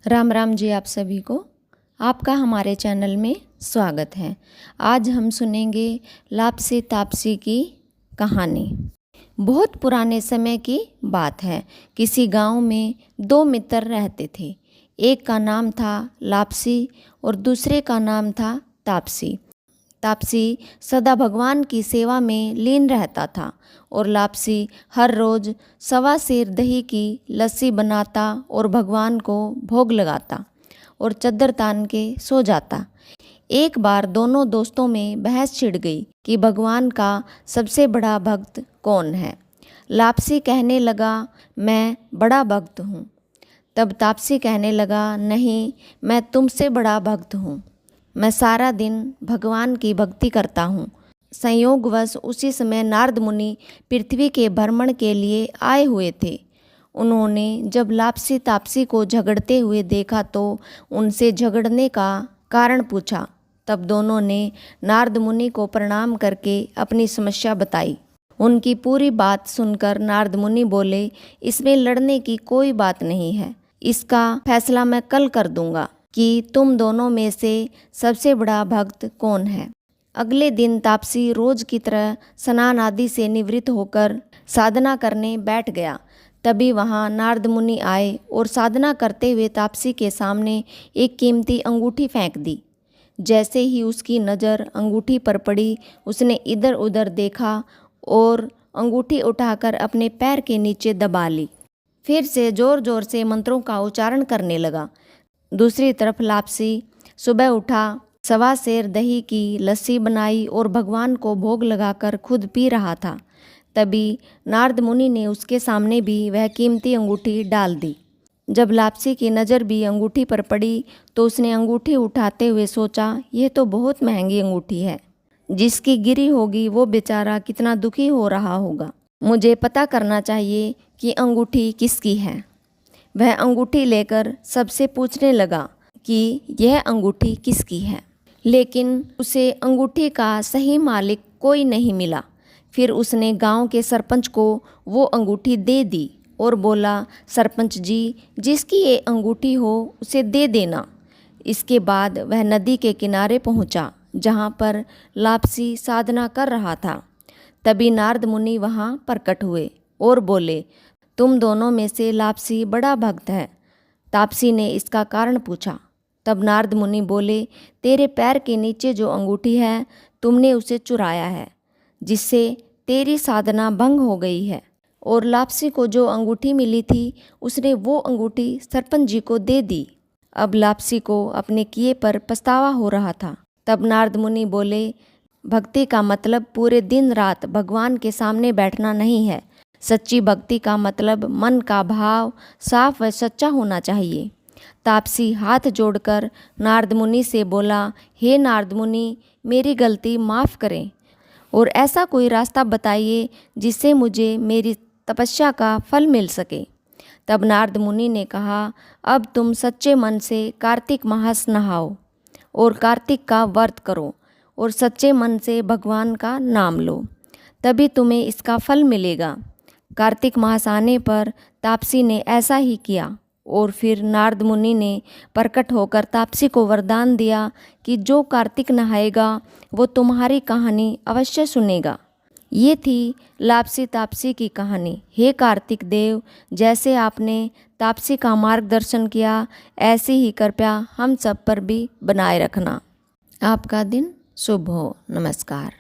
राम राम जी आप सभी को। आपका हमारे चैनल में स्वागत है। आज हम सुनेंगे लापसी तापसी की कहानी। बहुत पुराने समय की बात है। किसी गांव में दो मित्र रहते थे। एक का नाम था लापसी और दूसरे का नाम था तापसी। तापसी सदा भगवान की सेवा में लीन रहता था और लापसी हर रोज़ 1.25 सेर दही की लस्सी बनाता और भगवान को भोग लगाता और चद्दर तान के सो जाता। एक बार दोनों दोस्तों में बहस छिड़ गई कि भगवान का सबसे बड़ा भक्त कौन है। लापसी कहने लगा, मैं बड़ा भक्त हूँ। तब तापसी कहने लगा, नहीं, मैं तुमसे बड़ा भक्त हूँ। मैं सारा दिन भगवान की भक्ति करता हूँ। संयोगवश उसी समय नारद मुनि पृथ्वी के भ्रमण के लिए आए हुए थे। उन्होंने जब लापसी तापसी को झगड़ते हुए देखा तो उनसे झगड़ने का कारण पूछा। तब दोनों ने नारद मुनि को प्रणाम करके अपनी समस्या बताई। उनकी पूरी बात सुनकर नारद मुनि बोले, इसमें लड़ने की कोई बात नहीं है। इसका फैसला मैं कल कर दूंगा कि तुम दोनों में से सबसे बड़ा भक्त कौन है। अगले दिन तापसी रोज की तरह स्नान आदि से निवृत्त होकर साधना करने बैठ गया। तभी वहाँ नारद मुनि आए और साधना करते हुए तापसी के सामने एक कीमती अंगूठी फेंक दी। जैसे ही उसकी नज़र अंगूठी पर पड़ी, उसने इधर उधर देखा और अंगूठी उठाकर अपने पैर के नीचे दबा ली। फिर से जोर जोर से मंत्रों का उच्चारण करने लगा। दूसरी तरफ लापसी सुबह उठा, 1.25 सेर दही की लस्सी बनाई और भगवान को भोग लगाकर खुद पी रहा था। तभी नारद मुनि ने उसके सामने भी वह कीमती अंगूठी डाल दी। जब लापसी की नज़र भी अंगूठी पर पड़ी तो उसने अंगूठी उठाते हुए सोचा, यह तो बहुत महंगी अंगूठी है। जिसकी गिरी होगी वो बेचारा कितना दुखी हो रहा होगा। मुझे पता करना चाहिए कि अंगूठी किसकी है। वह अंगूठी लेकर सबसे पूछने लगा कि यह अंगूठी किसकी है, लेकिन उसे अंगूठी का सही मालिक कोई नहीं मिला। फिर उसने गांव के सरपंच को वो अंगूठी दे दी और बोला, सरपंच जी, जिसकी ये अंगूठी हो उसे दे देना। इसके बाद वह नदी के किनारे पहुंचा जहां पर लापसी साधना कर रहा था। तभी नारद मुनि वहां प्रकट हुए और बोले, तुम दोनों में से लापसी बड़ा भक्त है। तापसी ने इसका कारण पूछा। तब नारद मुनि बोले, तेरे पैर के नीचे जो अंगूठी है तुमने उसे चुराया है, जिससे तेरी साधना भंग हो गई है। और लापसी को जो अंगूठी मिली थी उसने वो अंगूठी सरपंच जी को दे दी। अब लापसी को अपने किए पर पछतावा हो रहा था। तब नारद मुनि बोले, भक्ति का मतलब पूरे दिन रात भगवान के सामने बैठना नहीं है। सच्ची भक्ति का मतलब मन का भाव साफ व सच्चा होना चाहिए। तापसी हाथ जोड़कर नारद मुनि से बोला, हे नारद मुनि, मेरी गलती माफ़ करें और ऐसा कोई रास्ता बताइए जिससे मुझे मेरी तपस्या का फल मिल सके। तब नारद मुनि ने कहा, अब तुम सच्चे मन से कार्तिक मास नहाओ और कार्तिक का व्रत करो और सच्चे मन से भगवान का नाम लो, तभी तुम्हें इसका फल मिलेगा। कार्तिक मास आने पर तापसी ने ऐसा ही किया और फिर नारद मुनि ने प्रकट होकर तापसी को वरदान दिया कि जो कार्तिक नहाएगा वो तुम्हारी कहानी अवश्य सुनेगा। ये थी लापसी तापसी की कहानी। हे कार्तिक देव, जैसे आपने तापसी का मार्गदर्शन किया ऐसे ही कृपया हम सब पर भी बनाए रखना। आपका दिन शुभ हो। नमस्कार।